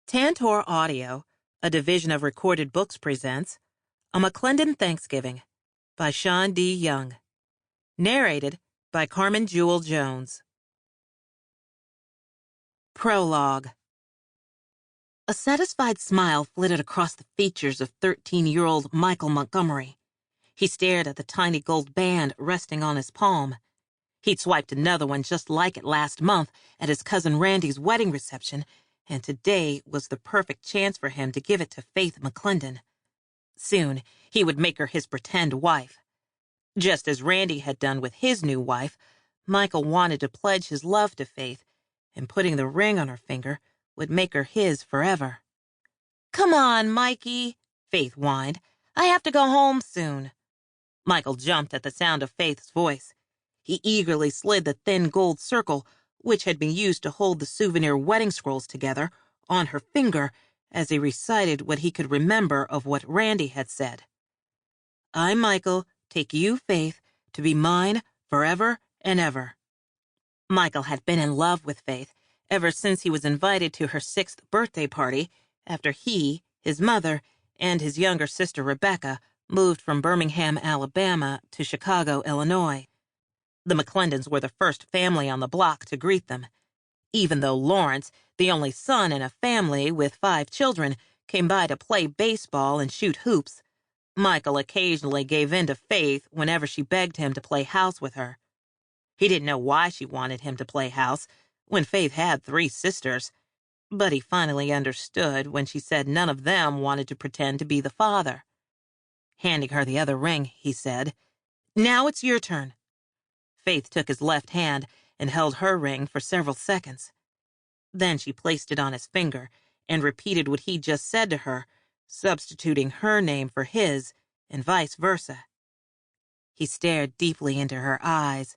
Tantor Audio, a division of Recorded Books, presents A McClendon Thanksgiving by Sean D. Young. Narrated by Carmen Jewel Jones. Prologue. A satisfied smile flitted across the features of 13-year-old Michael Montgomery. He stared at the tiny gold band resting on his palm. He'd swiped another one just like it last month at his cousin Randy's wedding reception, and today was the perfect chance for him to give it to Faith McClendon. Soon, he would make her his pretend wife. Just as Randy had done with his new wife, Michael wanted to pledge his love to Faith, and putting the ring on her finger would make her his forever. "Come on, Mikey," Faith whined. "I have to go home soon." Michael jumped at the sound of Faith's voice. He eagerly slid the thin gold circle, which had been used to hold the souvenir wedding scrolls together, on her finger as he recited what he could remember of what Randy had said. "I, Michael, take you, Faith, to be mine forever and ever." Michael had been in love with Faith ever since he was invited to her 6th birthday party after he, his mother, and his younger sister Rebecca moved from Birmingham, Alabama to Chicago, Illinois. The McClendons were the first family on the block to greet them. Even though Lawrence, the only son in a family with 5 children, came by to play baseball and shoot hoops, Michael occasionally gave in to Faith whenever she begged him to play house with her. He didn't know why she wanted him to play house when Faith had 3 sisters, but he finally understood when she said none of them wanted to pretend to be the father. Handing her the other ring, he said, "Now it's your turn." Faith took his left hand and held her ring for several seconds. Then she placed it on his finger and repeated what he'd just said to her, substituting her name for his and vice versa. He stared deeply into her eyes.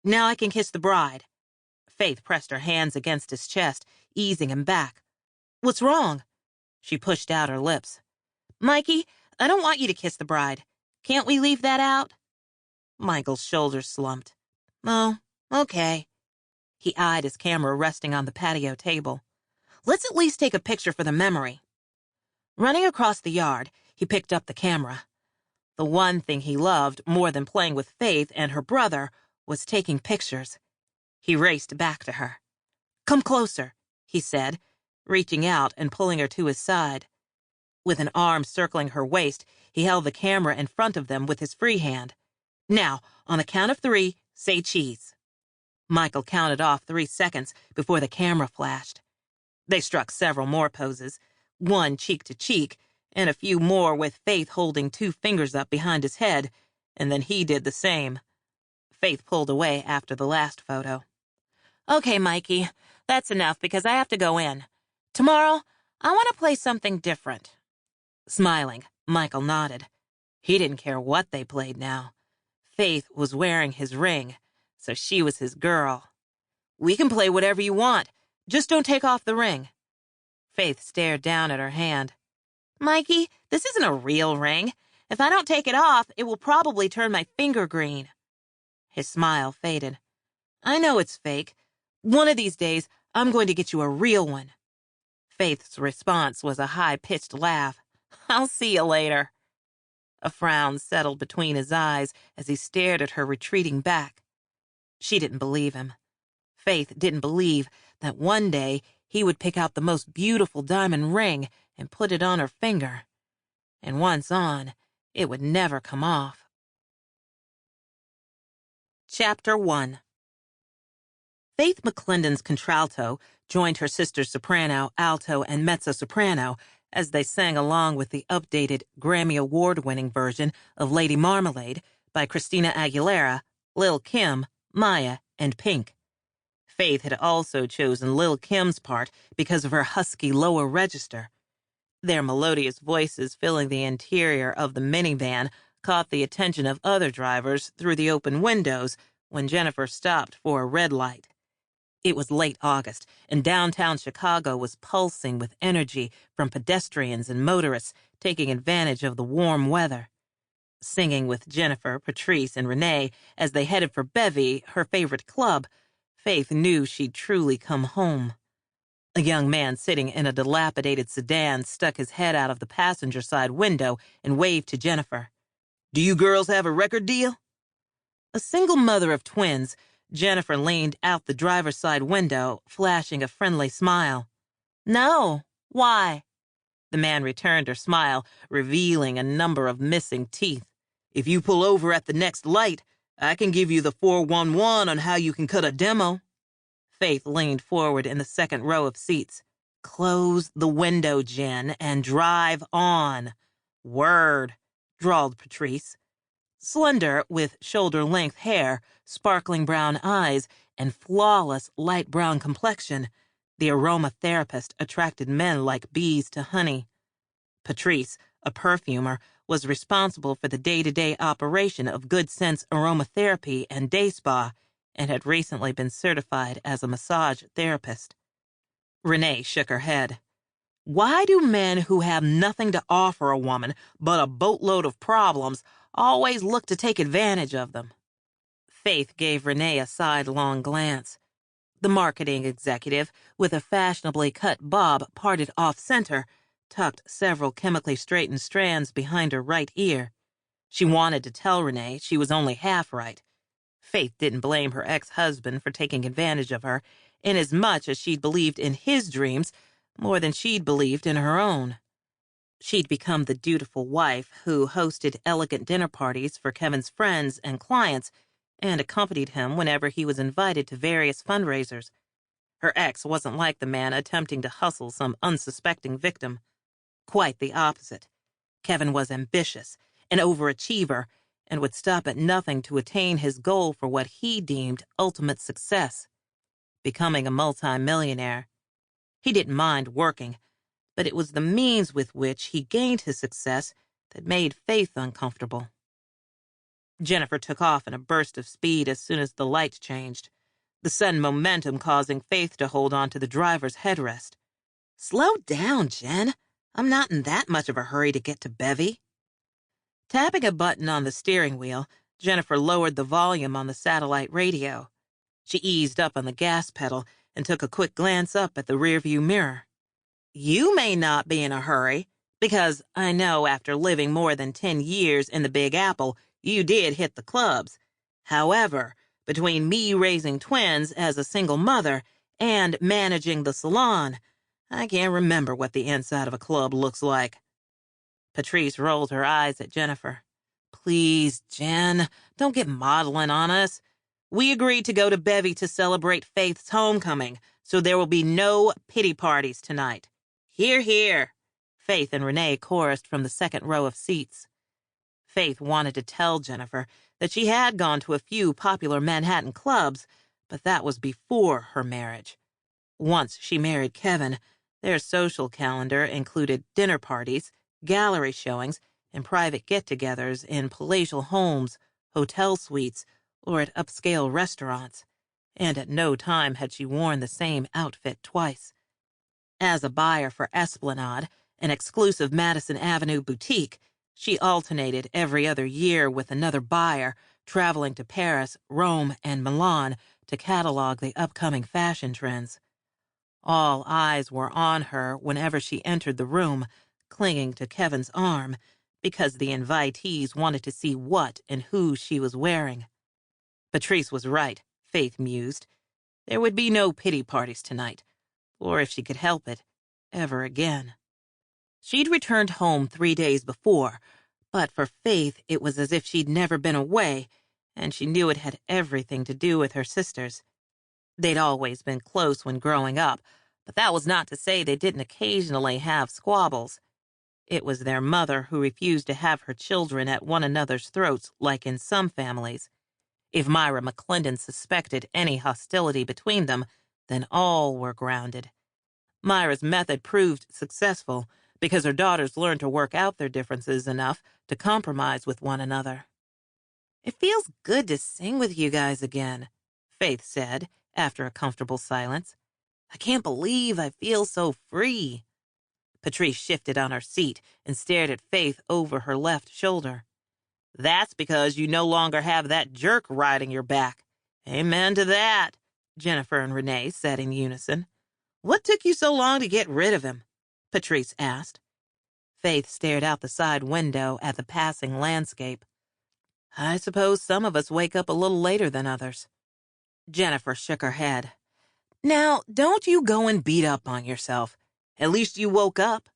"Now I can kiss the bride." Faith pressed her hands against his chest, easing him back. "What's wrong?" She pushed out her lips. "Mikey, I don't want you to kiss the bride. Can't we leave that out?" Michael's shoulders slumped. "Oh, okay." He eyed his camera resting on the patio table. "Let's at least take a picture for the memory." Running across the yard, he picked up the camera. The one thing he loved more than playing with Faith and her brother was taking pictures. He raced back to her. "Come closer," he said, reaching out and pulling her to his side. With an arm circling her waist, he held the camera in front of them with his free hand. "Now, on the count of 3, say cheese." Michael counted off 3 seconds before the camera flashed. They struck several more poses, one cheek to cheek, and a few more with Faith holding 2 fingers up behind his head, and then he did the same. Faith pulled away after the last photo. "Okay, Mikey, that's enough because I have to go in. Tomorrow, I want to play something different." Smiling, Michael nodded. He didn't care what they played now. Faith was wearing his ring, so she was his girl. "We can play whatever you want. Just don't take off the ring." Faith stared down at her hand. "Mikey, this isn't a real ring. If I don't take it off, it will probably turn my finger green." His smile faded. "I know it's fake. One of these days, I'm going to get you a real one." Faith's response was a high-pitched laugh. "I'll see you later." A frown settled between his eyes as he stared at her retreating back. She didn't believe him. Faith didn't believe that one day he would pick out the most beautiful diamond ring and put it on her finger. And once on, it would never come off. Chapter 1. Faith McClendon's contralto joined her sister's soprano, alto, and mezzo-soprano as they sang along with the updated Grammy Award-winning version of Lady Marmalade by Christina Aguilera, Lil' Kim, Maya, and Pink. Faith had also chosen Lil' Kim's part because of her husky lower register. Their melodious voices filling the interior of the minivan caught the attention of other drivers through the open windows when Jennifer stopped for a red light. It was late August, and downtown Chicago was pulsing with energy from pedestrians and motorists taking advantage of the warm weather. Singing with Jennifer, Patrice, and Renee as they headed for Bevy, her favorite club, Faith knew she'd truly come home. A young man sitting in a dilapidated sedan stuck his head out of the passenger side window and waved to Jennifer. "Do you girls have a record deal?" A single mother of twins, Jennifer leaned out the driver's side window, flashing a friendly smile. "No. Why?" The man returned her smile, revealing a number of missing teeth. "If you pull over at the next light, I can give you the 411 on how you can cut a demo." Faith leaned forward in the second row of seats. "Close the window, Jen, and drive on." "Word," drawled Patrice. Slender, with shoulder-length hair, sparkling brown eyes, and flawless light brown complexion, the aromatherapist attracted men like bees to honey. Patrice, a perfumer, was responsible for the day-to-day operation of Good Sense Aromatherapy and Day Spa, and had recently been certified as a massage therapist. Renee shook her head. "Why do men who have nothing to offer a woman but a boatload of problems always look to take advantage of them?" Faith gave Renee a sidelong glance. The marketing executive, with a fashionably cut bob parted off-center, tucked several chemically straightened strands behind her right ear. She wanted to tell Renee she was only half right. Faith didn't blame her ex-husband for taking advantage of her, inasmuch as she'd believed in his dreams more than she'd believed in her own. She'd become the dutiful wife who hosted elegant dinner parties for Kevin's friends and clients and accompanied him whenever he was invited to various fundraisers. Her ex wasn't like the man attempting to hustle some unsuspecting victim. Quite the opposite. Kevin was ambitious, an overachiever, and would stop at nothing to attain his goal for what he deemed ultimate success, becoming a multi-millionaire. He didn't mind working, but it was the means with which he gained his success that made Faith uncomfortable. Jennifer took off in a burst of speed as soon as the light changed, the sudden momentum causing Faith to hold on to the driver's headrest. "Slow down, Jen. I'm not in that much of a hurry to get to Bevy." Tapping a button on the steering wheel, Jennifer lowered the volume on the satellite radio. She eased up on the gas pedal and took a quick glance up at the rearview mirror. "You may not be in a hurry, because I know after living more than 10 years in the Big Apple, you did hit the clubs. However, between me raising twins as a single mother and managing the salon, I can't remember what the inside of a club looks like." Patrice rolled her eyes at Jennifer. "Please, Jen, don't get maudlin on us. We agreed to go to Bevy to celebrate Faith's homecoming, so there will be no pity parties tonight." "Hear, hear," Faith and Renee chorused from the second row of seats. Faith wanted to tell Jennifer that she had gone to a few popular Manhattan clubs, but that was before her marriage. Once she married Kevin, their social calendar included dinner parties, gallery showings, and private get-togethers in palatial homes, hotel suites, or at upscale restaurants, and at no time had she worn the same outfit twice. As a buyer for Esplanade, an exclusive Madison Avenue boutique, she alternated every other year with another buyer, traveling to Paris, Rome, and Milan to catalog the upcoming fashion trends. All eyes were on her whenever she entered the room, clinging to Kevin's arm, because the invitees wanted to see what and who she was wearing. Patrice was right, Faith mused. There would be no pity parties tonight, or if she could help it, ever again. She'd returned home 3 days before, but for Faith it was as if she'd never been away, and she knew it had everything to do with her sisters. They'd always been close when growing up, but that was not to say they didn't occasionally have squabbles. It was their mother who refused to have her children at one another's throats like in some families. If Myra McClendon suspected any hostility between them, then all were grounded. Myra's method proved successful because her daughters learned to work out their differences enough to compromise with one another. "It feels good to sing with you guys again," Faith said, after a comfortable silence. "I can't believe I feel so free." Patrice shifted on her seat and stared at Faith over her left shoulder. "That's because you no longer have that jerk riding your back." "Amen to that," Jennifer and Renee said in unison. What took you so long to get rid of him? Patrice asked. Faith stared out the side window at the passing landscape. I suppose some of us wake up a little later than others. Jennifer shook her head. Now, don't you go and beat up on yourself. At least you woke up.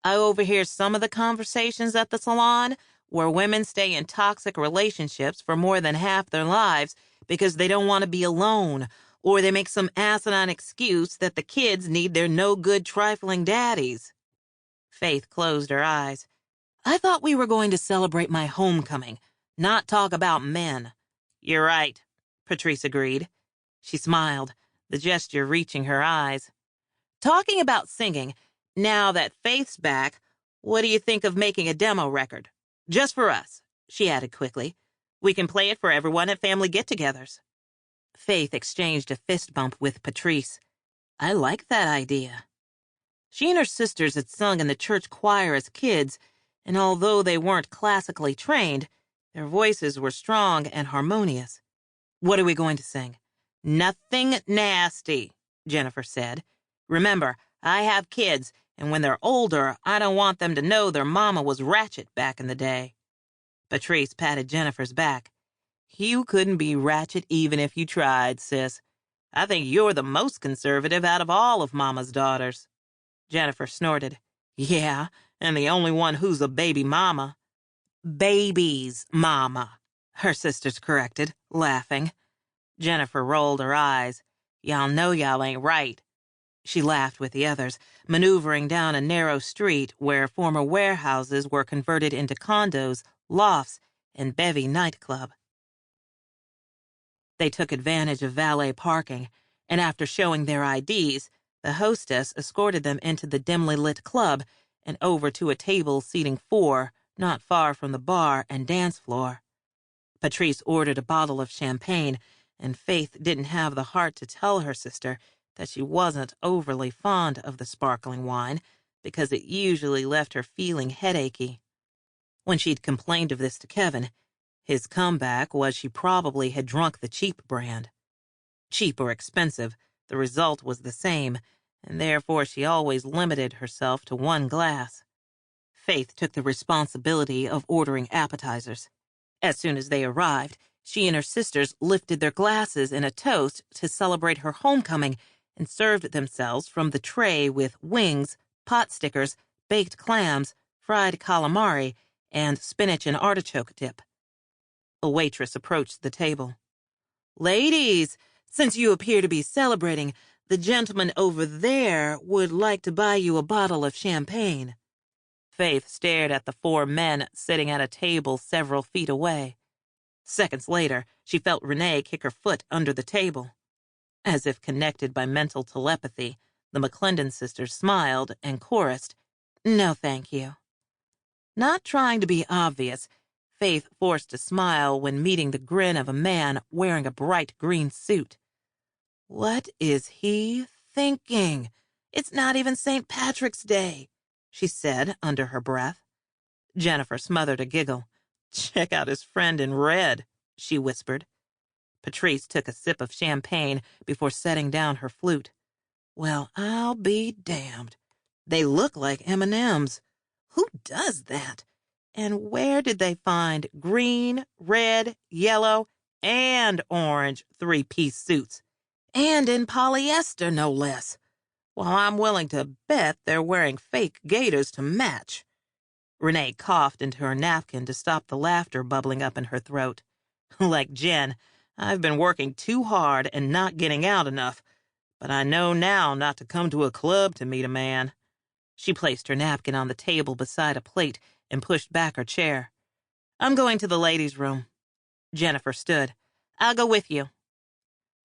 I overhear some of the conversations at the salon where women stay in toxic relationships for more than half their lives because they don't want to be alone, or they make some asinine excuse that the kids need their no-good trifling daddies. Faith closed her eyes. I thought we were going to celebrate my homecoming, not talk about men. You're right, Patrice agreed. She smiled, the gesture reaching her eyes. Talking about singing, now that Faith's back, what do you think of making a demo record? Just for us, she added quickly. We can play it for everyone at family get-togethers. Faith exchanged a fist bump with Patrice. I like that idea. She and her sisters had sung in the church choir as kids, and although they weren't classically trained, their voices were strong and harmonious. What are we going to sing? Nothing nasty, Jennifer said. Remember, I have kids, and when they're older, I don't want them to know their mama was ratchet back in the day. Patrice patted Jennifer's back. You couldn't be ratchet even if you tried, sis. I think you're the most conservative out of all of Mama's daughters. Jennifer snorted. Yeah, and the only one who's a baby mama. Baby's mama, her sisters corrected, laughing. Jennifer rolled her eyes. Y'all know y'all ain't right. She laughed with the others, maneuvering down a narrow street where former warehouses were converted into condos, lofts, and Bevy nightclub. They took advantage of valet parking, and after showing their IDs, the hostess escorted them into the dimly lit club and over to a table seating 4, not far from the bar and dance floor. Patrice ordered a bottle of champagne, and Faith didn't have the heart to tell her sister that she wasn't overly fond of the sparkling wine because it usually left her feeling headachy. When she'd complained of this to Kevin, his comeback was she probably had drunk the cheap brand. Cheap or expensive, the result was the same, and therefore she always limited herself to 1 glass. Faith took the responsibility of ordering appetizers. As soon as they arrived, she and her sisters lifted their glasses in a toast to celebrate her homecoming and served themselves from the tray with wings, pot stickers, baked clams, fried calamari, and spinach and artichoke dip. A waitress approached the table. Ladies, since you appear to be celebrating, the gentleman over there would like to buy you a bottle of champagne. Faith stared at the 4 men sitting at a table several feet away. Seconds later, she felt Renee kick her foot under the table. As if connected by mental telepathy, the McClendon sisters smiled and chorused, No, thank you. Not trying to be obvious, Faith forced a smile when meeting the grin of a man wearing a bright green suit. What is he thinking? It's not even St. Patrick's Day, she said under her breath. Jennifer smothered a giggle. Check out his friend in red, she whispered. Patrice took a sip of champagne before setting down her flute. Well, I'll be damned. They look like M&Ms. Who does that? And where did they find green, red, yellow, and orange 3-piece suits? And in polyester, no less. Well, I'm willing to bet they're wearing fake gaiters to match. Renee coughed into her napkin to stop the laughter bubbling up in her throat. Like Jen, I've been working too hard and not getting out enough, but I know now not to come to a club to meet a man. She placed her napkin on the table beside a plate and pushed back her chair. I'm going to the ladies' room. Jennifer stood. I'll go with you.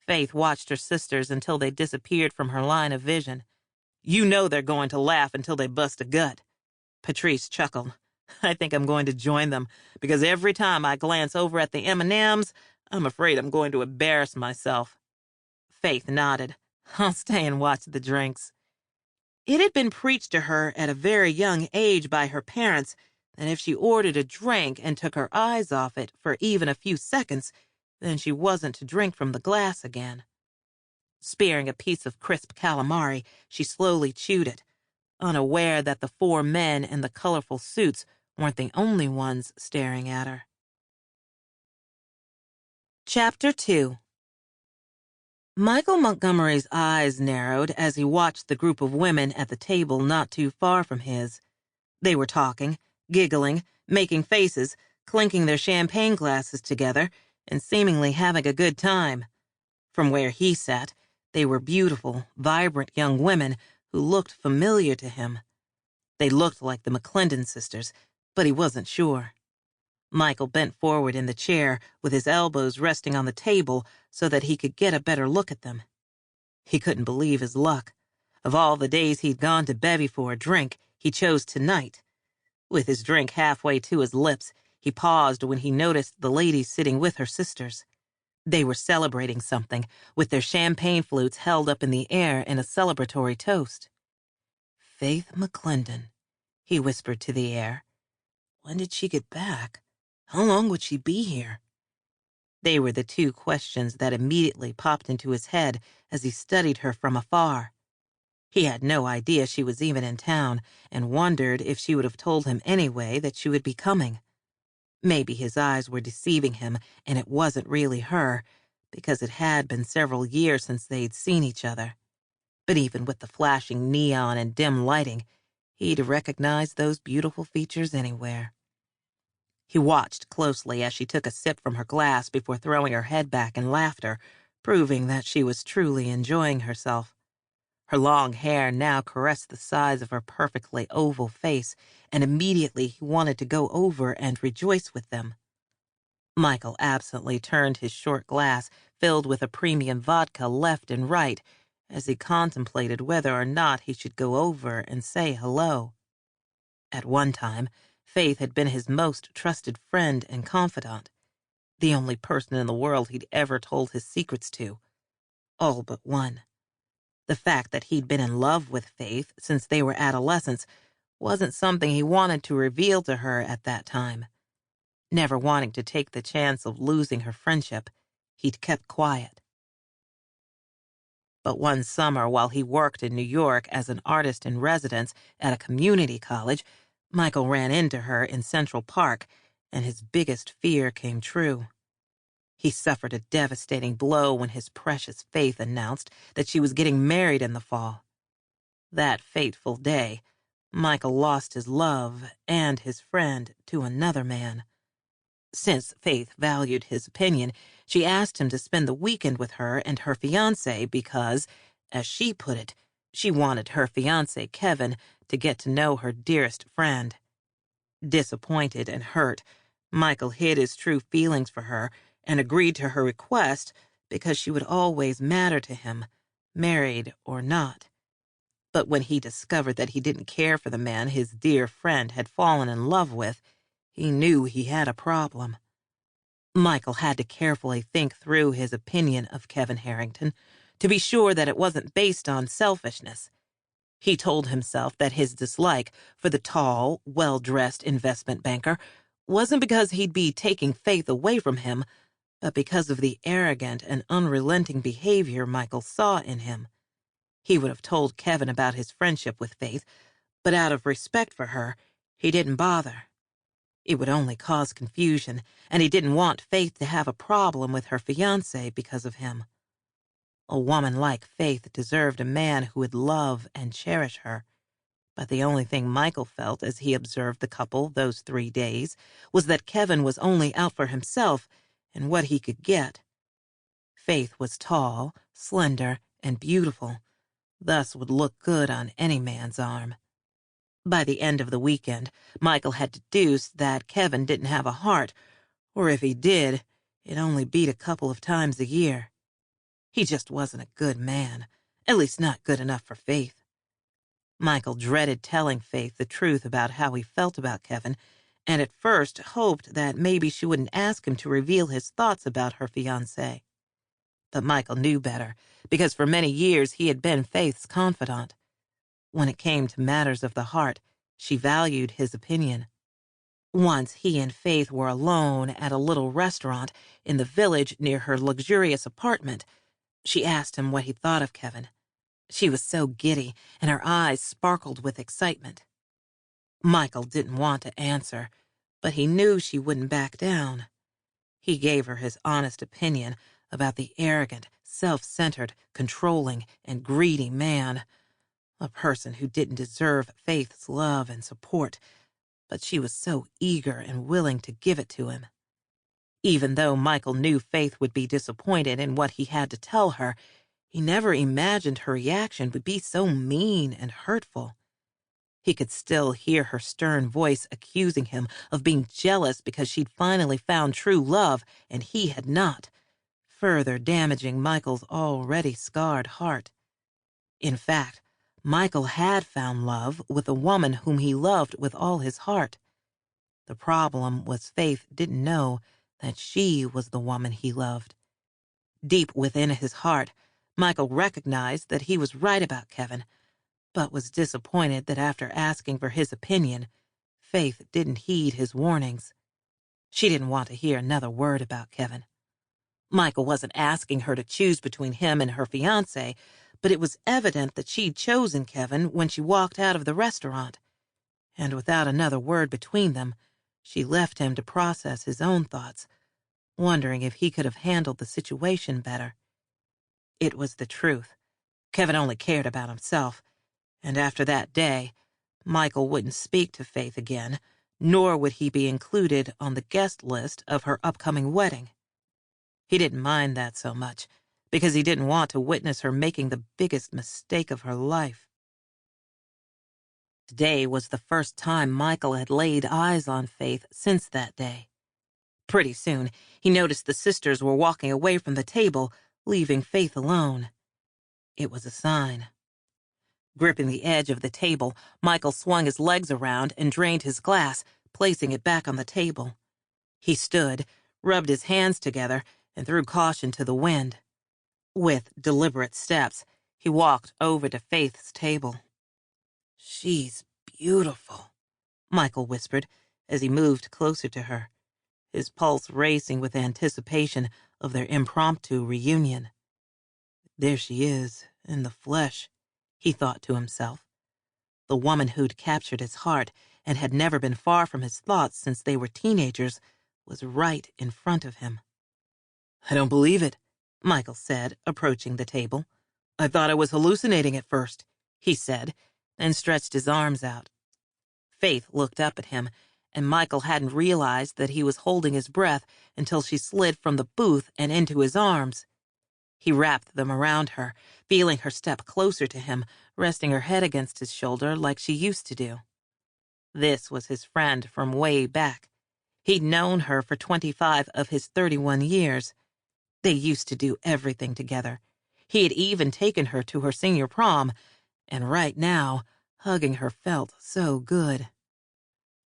Faith watched her sisters until they disappeared from her line of vision. You know they're going to laugh until they bust a gut. Patrice chuckled. I think I'm going to join them, because every time I glance over at the M&Ms, I'm afraid I'm going to embarrass myself. Faith nodded. I'll stay and watch the drinks. It had been preached to her at a very young age by her parents that if she ordered a drink and took her eyes off it for even a few seconds, then she wasn't to drink from the glass again. Spearing a piece of crisp calamari, she slowly chewed it, unaware that the 4 men in the colorful suits weren't the only ones staring at her. Chapter 2. Michael Montgomery's eyes narrowed as he watched the group of women at the table not too far from his. They were talking, giggling, making faces, clinking their champagne glasses together, and seemingly having a good time. From where he sat, they were beautiful, vibrant young women who looked familiar to him. They looked like the McClendon sisters, but he wasn't sure. Michael bent forward in the chair with his elbows resting on the table so that he could get a better look at them. He couldn't believe his luck. Of all the days he'd gone to bevy for a drink, he chose tonight. With his drink halfway to his lips, he paused when he noticed the lady sitting with her sisters. They were celebrating something, with their champagne flutes held up in the air in a celebratory toast. "Faith McClendon," he whispered to the air. "When did she get back? How long would she be here?" They were the 2 questions that immediately popped into his head as he studied her from afar. He had no idea she was even in town, and wondered if she would have told him anyway that she would be coming. Maybe his eyes were deceiving him, and it wasn't really her, because it had been several years since they'd seen each other. But even with the flashing neon and dim lighting, he'd recognize those beautiful features anywhere. He watched closely as she took a sip from her glass before throwing her head back in laughter, proving that she was truly enjoying herself. Her long hair now caressed the sides of her perfectly oval face, and immediately he wanted to go over and rejoice with them. Michael absently turned his short glass, filled with a premium vodka, left and right, as he contemplated whether or not he should go over and say hello. At one time, Faith had been his most trusted friend and confidant, the only person in the world he'd ever told his secrets to. All but one. The fact that he'd been in love with Faith since they were adolescents wasn't something he wanted to reveal to her at that time. Never wanting to take the chance of losing her friendship, he'd kept quiet. But one summer, while he worked in New York as an artist in residence at a community college, Michael ran into her in Central Park, and his biggest fear came true. He suffered a devastating blow when his precious Faith announced that she was getting married in the fall. That fateful day, Michael lost his love and his friend to another man. Since Faith valued his opinion, she asked him to spend the weekend with her and her fiancé because, as she put it, she wanted her fiancé, Kevin, to get to know her dearest friend. Disappointed and hurt, Michael hid his true feelings for her and agreed to her request because she would always matter to him, married or not. But when he discovered that he didn't care for the man his dear friend had fallen in love with, he knew he had a problem. Michael had to carefully think through his opinion of Kevin Harrington to be sure that it wasn't based on selfishness. He told himself that his dislike for the tall, well-dressed investment banker wasn't because he'd be taking Faith away from him, but because of the arrogant and unrelenting behavior Michael saw in him. He would have told Kevin about his friendship with Faith, but out of respect for her, he didn't bother. It would only cause confusion, and he didn't want Faith to have a problem with her fiancé because of him. A woman like Faith deserved a man who would love and cherish her. But the only thing Michael felt as he observed the couple those 3 days was that Kevin was only out for himself and what he could get. Faith was tall, slender, and beautiful, thus would look good on any man's arm. By the end of the weekend, Michael had deduced that Kevin didn't have a heart, or if he did, it only beat a couple of times a year. He just wasn't a good man, at least not good enough for Faith. Michael dreaded telling Faith the truth about how he felt about Kevin, and at first hoped that maybe she wouldn't ask him to reveal his thoughts about her fiancé. But Michael knew better, because for many years he had been Faith's confidant. When it came to matters of the heart, she valued his opinion. Once he and Faith were alone at a little restaurant in the village near her luxurious apartment, She asked him what he thought of Kevin. She was so giddy, and her eyes sparkled with excitement. Michael didn't want to answer, but he knew she wouldn't back down. He gave her his honest opinion about the arrogant, self-centered, controlling, and greedy man, a person who didn't deserve Faith's love and support, but she was so eager and willing to give it to him. Even though Michael knew Faith would be disappointed in what he had to tell her, he never imagined her reaction would be so mean and hurtful. He could still hear her stern voice accusing him of being jealous because she'd finally found true love and he had not, further damaging Michael's already scarred heart. In fact, Michael had found love with a woman whom he loved with all his heart. The problem was Faith didn't know that she was the woman he loved. Deep within his heart, Michael recognized that he was right about Kevin, but was disappointed that after asking for his opinion, Faith didn't heed his warnings. She didn't want to hear another word about Kevin. Michael wasn't asking her to choose between him and her fiancé, but it was evident that she'd chosen Kevin when she walked out of the restaurant. And without another word between them, she left him to process his own thoughts, wondering if he could have handled the situation better. It was the truth. Kevin only cared about himself, and after that day, Michael wouldn't speak to Faith again, nor would he be included on the guest list of her upcoming wedding. He didn't mind that so much, because he didn't want to witness her making the biggest mistake of her life. Today was the first time Michael had laid eyes on Faith since that day. Pretty soon, he noticed the sisters were walking away from the table, leaving Faith alone. It was a sign. Gripping the edge of the table, Michael swung his legs around and drained his glass, placing it back on the table. He stood, rubbed his hands together, and threw caution to the wind. With deliberate steps, he walked over to Faith's table. "She's beautiful," Michael whispered as he moved closer to her, his pulse racing with anticipation of their impromptu reunion. There she is, in the flesh, he thought to himself. The woman who'd captured his heart and had never been far from his thoughts since they were teenagers was right in front of him. "I don't believe it," Michael said, approaching the table. "I thought I was hallucinating at first," he said, and stretched his arms out. Faith looked up at him, and Michael hadn't realized that he was holding his breath until she slid from the booth and into his arms. He wrapped them around her, feeling her step closer to him, resting her head against his shoulder like she used to do. This was his friend from way back. He'd known her for 25 of his 31 years. They used to do everything together. He had even taken her to her senior prom, and right now, hugging her felt so good.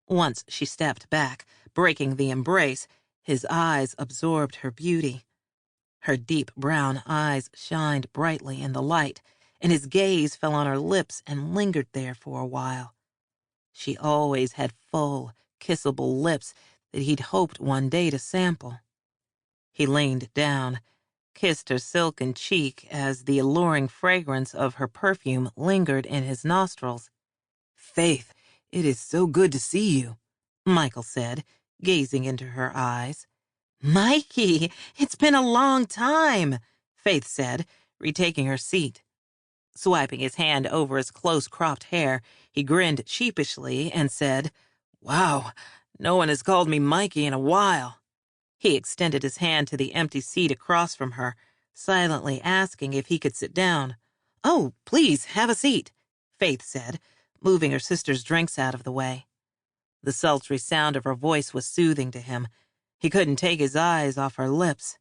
Once she stepped back, breaking the embrace, his eyes absorbed her beauty. Her deep brown eyes shined brightly in the light, and his gaze fell on her lips and lingered there for a while. She always had full, kissable lips that he'd hoped one day to sample. He leaned down, kissed her silken cheek as the alluring fragrance of her perfume lingered in his nostrils. "Faith, it is so good to see you," Michael said, gazing into her eyes. "Mikey, it's been a long time," Faith said, retaking her seat. Swiping his hand over his close-cropped hair, he grinned sheepishly and said, "Wow, no one has called me Mikey in a while." He extended his hand to the empty seat across from her, silently asking if he could sit down. "Oh, please, have a seat," Faith said, moving her sister's drinks out of the way. The sultry sound of her voice was soothing to him. He couldn't take his eyes off her lips.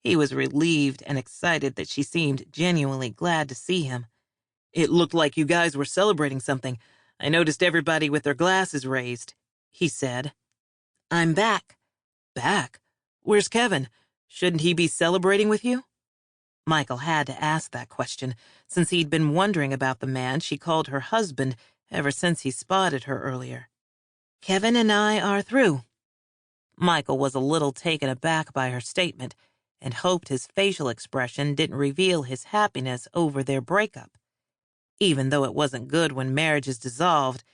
He was relieved and excited that she seemed genuinely glad to see him. "It looked like you guys were celebrating something. I noticed everybody with their glasses raised," he said. "I'm back." "Back? Where's Kevin? Shouldn't he be celebrating with you?" Michael had to ask that question, since he'd been wondering about the man she called her husband ever since he spotted her earlier. "Kevin and I are through." Michael was a little taken aback by her statement, and hoped his facial expression didn't reveal his happiness over their breakup. Even though it wasn't good when marriages dissolved,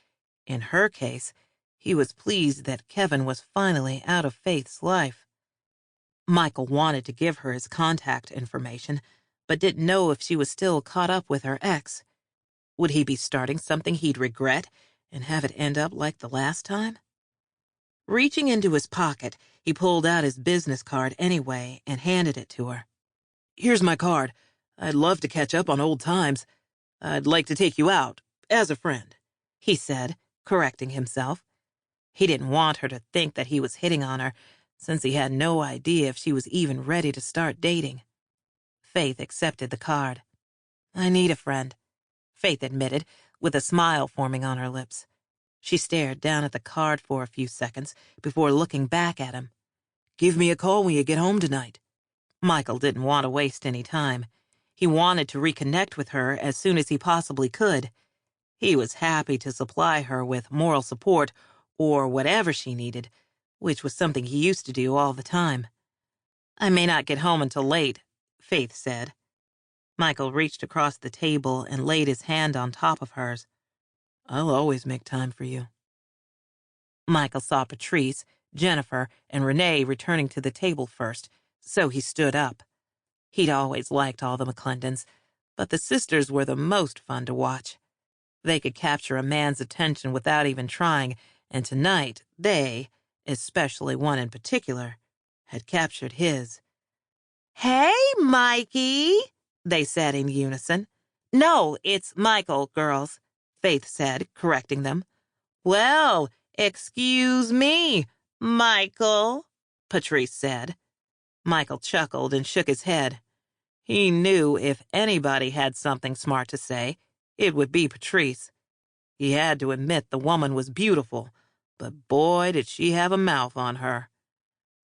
in her case, he was pleased that Kevin was finally out of Faith's life. Michael wanted to give her his contact information, but didn't know if she was still caught up with her ex. Would he be starting something he'd regret and have it end up like the last time? Reaching into his pocket, he pulled out his business card anyway and handed it to her. "Here's my card. I'd love to catch up on old times. I'd like to take you out, as a friend," he said, correcting himself. He didn't want her to think that he was hitting on her, since he had no idea if she was even ready to start dating. Faith accepted the card. "I need a friend," Faith admitted, with a smile forming on her lips. She stared down at the card for a few seconds before looking back at him. "Give me a call when you get home tonight." Michael didn't want to waste any time. He wanted to reconnect with her as soon as he possibly could. He was happy to supply her with moral support or whatever she needed, which was something he used to do all the time. "I may not get home until late," Faith said. Michael reached across the table and laid his hand on top of hers. "I'll always make time for you." Michael saw Patrice, Jennifer, and Renee returning to the table first, so he stood up. He'd always liked all the McClendons, but the sisters were the most fun to watch. They could capture a man's attention without even trying, and tonight they, especially one in particular, had captured his. "Hey, Mikey," they said in unison. "No, it's Michael, girls," Faith said, correcting them. "Well, excuse me, Michael," Patrice said. Michael chuckled and shook his head. He knew if anybody had something smart to say, it would be Patrice. He had to admit the woman was beautiful, but boy, did she have a mouth on her.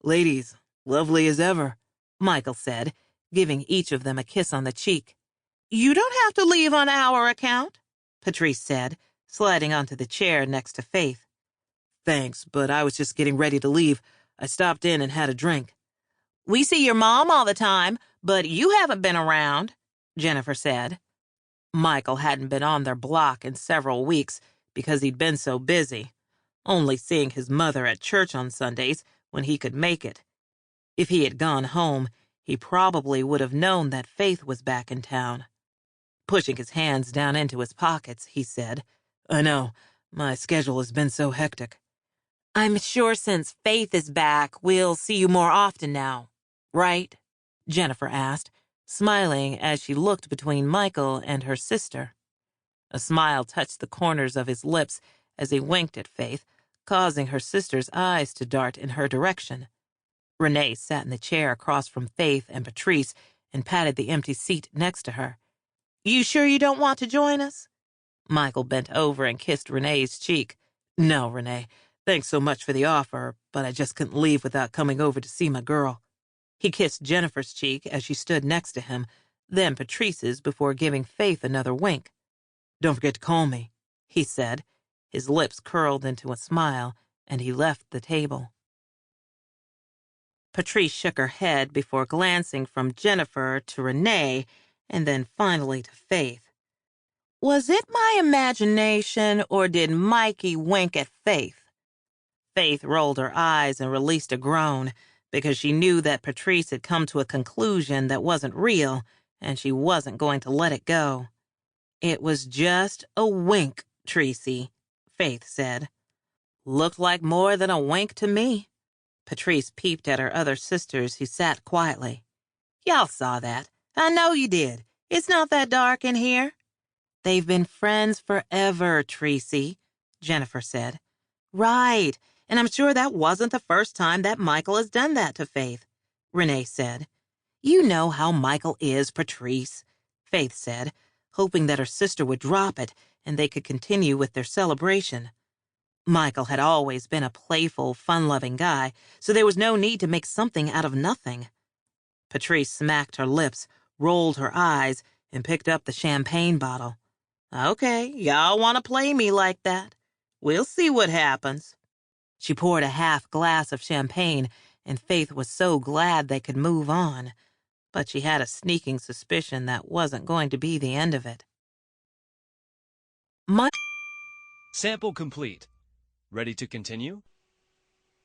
"Ladies, lovely as ever," Michael said, giving each of them a kiss on the cheek. "You don't have to leave on our account," Patrice said, sliding onto the chair next to Faith. "Thanks, but I was just getting ready to leave. I stopped in and had a drink." "We see your mom all the time, but you haven't been around," Jennifer said. Michael hadn't been on their block in several weeks because he'd been so busy, only seeing his mother at church on Sundays when he could make it. If he had gone home, he probably would have known that Faith was back in town. Pushing his hands down into his pockets, he said, "I know, my schedule has been so hectic." "I'm sure since Faith is back, we'll see you more often now, right?" Jennifer asked, smiling as she looked between Michael and her sister. A smile touched the corners of his lips as he winked at Faith, causing her sister's eyes to dart in her direction. Renee sat in the chair across from Faith and Patrice and patted the empty seat next to her. "You sure you don't want to join us?" Michael bent over and kissed Renee's cheek. "No, Renee, thanks so much for the offer, but I just couldn't leave without coming over to see my girl." He kissed Jennifer's cheek as she stood next to him, then Patrice's before giving Faith another wink. "Don't forget to call me," he said. His lips curled into a smile, and he left the table. Patrice shook her head before glancing from Jennifer to Renee and then finally to Faith. "Was it my imagination, or did Mikey wink at Faith?" Faith rolled her eyes and released a groan because she knew that Patrice had come to a conclusion that wasn't real, and she wasn't going to let it go. "It was just a wink, Tracy," Faith said. "Looked like more than a wink to me." Patrice peeped at her other sisters who sat quietly. "Y'all saw that. I know you did. It's not that dark in here." "They've been friends forever, Tracy," Jennifer said. "Right, and I'm sure that wasn't the first time that Michael has done that to Faith," Renee said. "You know how Michael is, Patrice," Faith said, hoping that her sister would drop it and they could continue with their celebration. Michael had always been a playful, fun-loving guy, so there was no need to make something out of nothing. Patrice smacked her lips, rolled her eyes, and picked up the champagne bottle. "Okay, y'all want to play me like that? We'll see what happens." She poured a half glass of champagne and Faith was so glad they could move on, but she had a sneaking suspicion that wasn't going to be the end of it. Sample complete. Ready to continue?